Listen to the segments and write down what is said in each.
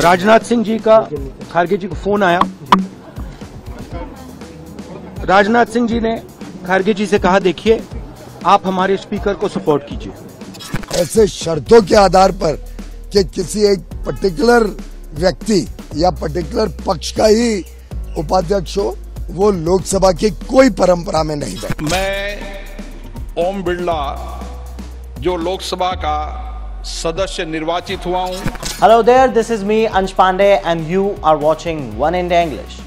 राजनाथ सिंह जी का खारगे जी को फोन आया। राजनाथ सिंह जी ने खारगे जी से कहा, देखिए आप हमारे स्पीकर को सपोर्ट कीजिए। ऐसे शर्तों के आधार पर कि किसी एक पर्टिकुलर व्यक्ति या पर्टिकुलर पक्ष का ही उपाध्यक्ष हो, वो लोकसभा की कोई परंपरा में नहीं बैठा। मैं ओम बिरला जो लोकसभा का सदस्य निर्वाचित हुआ हूं। Hello there, this is me Ansh Pandey and you are watching One India English.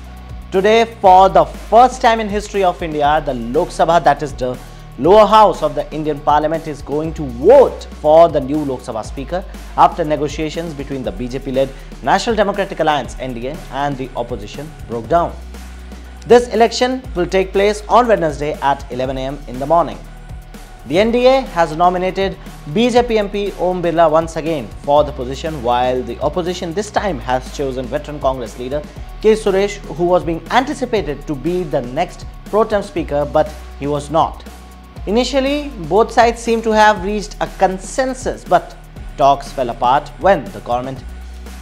Today, for the first time in history of India, the Lok Sabha, that is the lower house of the Indian Parliament, is going to vote for the new Lok Sabha Speaker after negotiations between the BJP-led National Democratic Alliance (NDA) and the opposition broke down. This election will take place on Wednesday at 11 AM in the morning. The NDA has nominated BJP MP Om Birla once again for the position, while the opposition this time has chosen veteran Congress leader K. Suresh, who was being anticipated to be the next pro-tem speaker, but he was not. Initially, both sides seem to have reached a consensus, but talks fell apart when the government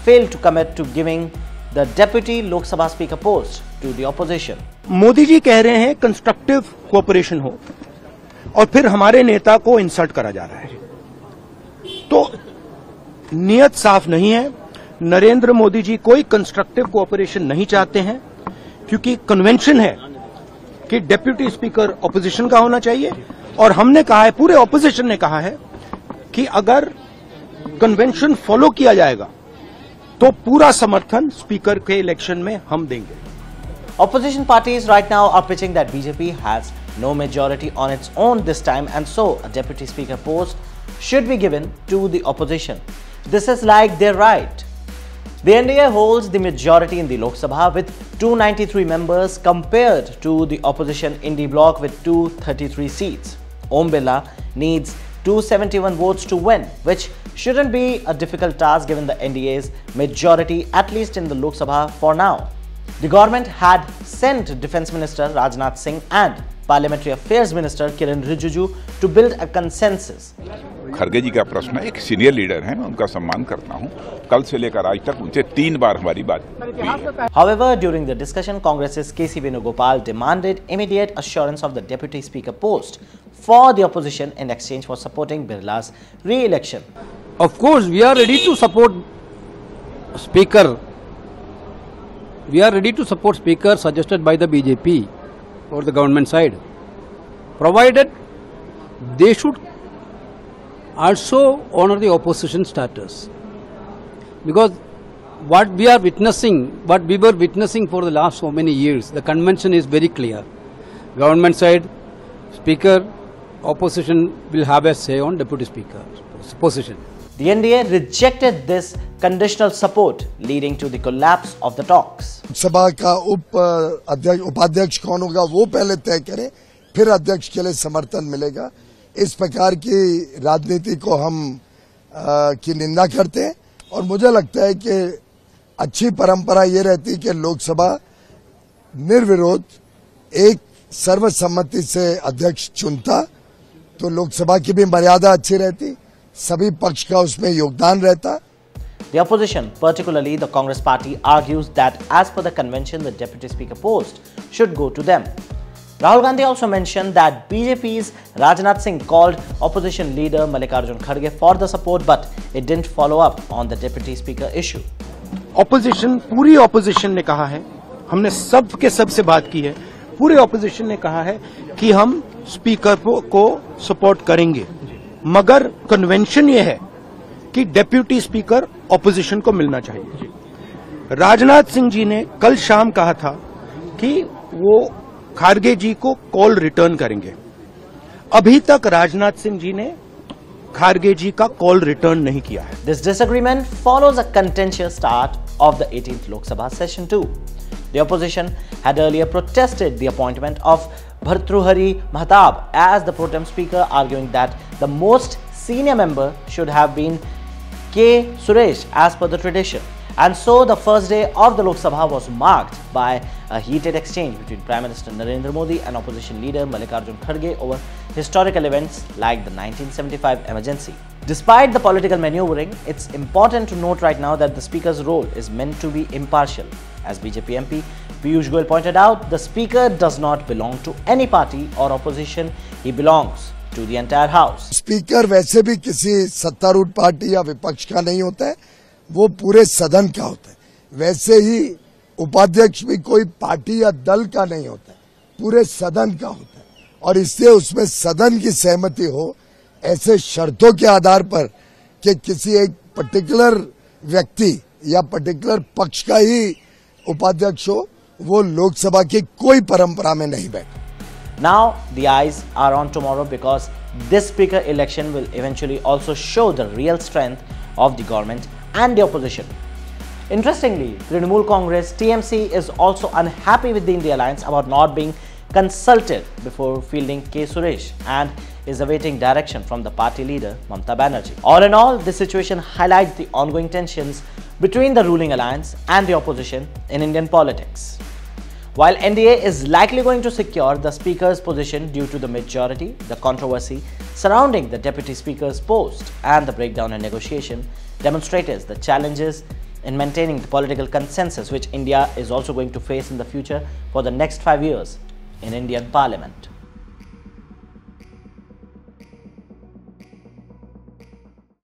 failed to commit to giving the deputy Lok Sabha speaker post to the opposition. Modi ji कह रहे हैं constructive cooperation हो, और फिर हमारे नेता को insult करा जा रहा है, तो नियत साफ नहीं है। नरेंद्र मोदी जी कोई कंस्ट्रक्टिव कोऑपरेशन नहीं चाहते हैं, क्योंकि कन्वेंशन है कि डेप्यूटी स्पीकर ऑपोजिशन का होना चाहिए, और हमने कहा है, पूरे ऑपोजिशन ने कहा है कि अगर कन्वेंशन फॉलो किया जाएगा तो पूरा समर्थन स्पीकर के इलेक्शन में हम देंगे। Opposition parties right now are pitching that BJP has no majority on its own this time, and so a deputy speaker post should be given to the opposition. This is like their right. The NDA holds the majority in the Lok Sabha with 293 members compared to the opposition Indie bloc with 233 seats. Om Birla needs 271 votes to win, which shouldn't be a difficult task given the NDA's majority, at least in the Lok Sabha for now. The government had sent Defence Minister Rajnath Singh and Parliamentary Affairs Minister Kiran Rijiju to build a consensus. Kharge जी का प्रश्न है, एक senior leader हैं, मैं उनका सम्मान करता हूं। कल से लेकर आज तक उनसे 3 बार हमारी बात हुई है। However, during the discussion, Congress's K.C. Venugopal demanded immediate assurance of the deputy speaker post for the opposition in exchange for supporting Birla's re-election. Of course, we are ready to support Speaker. We are ready to support Speaker suggested by the BJP or the government side, provided they should also honor the opposition status. Because what we are witnessing, what we were witnessing for the last so many years, the convention is very clear. Government side, Speaker, opposition will have a say on Deputy Speaker position. The NDA rejected this conditional support, leading to the collapse of the talks. सभा का उपाध्यक्ष कौन होगा वो पहले तय करे, फिर अध्यक्ष के लिए समर्थन मिलेगा। इस प्रकार की राजनीति को हम की निंदा करते हैं, और मुझे लगता है कि अच्छी परंपरा ये रहती कि लोकसभा निर्विरोध एक सर्वसम्मति से अध्यक्ष चुनता, तो लोकसभा की भी मर्यादा अच्छी रहती, सभी पक्ष का उसमें योगदान रहता। The opposition, particularly the Congress party, argues that as per the convention, the deputy speaker post should go to them. Rahul Gandhi also mentioned that BJP's Rajnath Singh called opposition leader Mallikarjun Kharge for the support, but it didn't follow up on the deputy speaker issue. Opposition, पूरी opposition ने कहा है, हमने सब के सब से बात की है, पूरे ऑपोजिशन ने कहा है कि हम स्पीकर को सपोर्ट करेंगे, मगर कन्वेंशन ये है कि डेप्यूटी स्पीकर ऑपोजिशन को मिलना चाहिए। राजनाथ सिंह जी ने कल शाम कहा था कि वो खारगे जी को कॉल रिटर्न करेंगे। अभी तक राजनाथ सिंह जी ने खारगे जी का कॉल रिटर्न नहीं किया है। This disagreement follows a contentious start of the 18th Lok Sabha session too. The opposition had earlier protested the appointment of Bhartruhari Mahtab as the pro-tem speaker, arguing that the most senior member should have been K. Suresh as per the tradition. And so the first day of the Lok Sabha was marked by a heated exchange between Prime Minister Narendra Modi and opposition leader Mallikarjun Kharge over historical events like the 1975 emergency. Despite the political maneuvering, it's important to note right now that the Speaker's role is meant to be impartial. As BJP MP Piyush Goyal pointed out, the Speaker does not belong to any party or opposition. He belongs to the entire House. Speaker वैसे भी किसी सत्तारूढ़ party या विपक्ष का नहीं होता है, वो पूरे सदन का होता है। वैसे ही उपाध्यक्ष भी कोई पार्टी या दल का नहीं होता है, पूरे सदन का होता है। और इसलिए उसमें सदन की सहमति हो, ऐसे शर्तों के आधार पर कि किसी एक पर्टिकुलर व्यक्ति या पर्टिकुलर पक्ष का ही उपाध्यक्ष हो, वो लोकसभा की कोई परंपरा में नहीं बैठा। Now the eyes are on tomorrow because this Speaker election will eventually also show the real strength of the government and the opposition. Interestingly, Trinamool Congress TMC is also unhappy with the India Alliance about not being consulted before fielding K. Suresh and is awaiting direction from the party leader Mamata Banerjee. All in all, this situation highlights the ongoing tensions between the ruling alliance and the opposition in Indian politics. While NDA is likely going to secure the Speaker's position due to the majority, the controversy surrounding the Deputy Speaker's post and the breakdown in negotiation demonstrates the challenges in maintaining the political consensus which India is also going to face in the future for the next 5 years in Indian Parliament.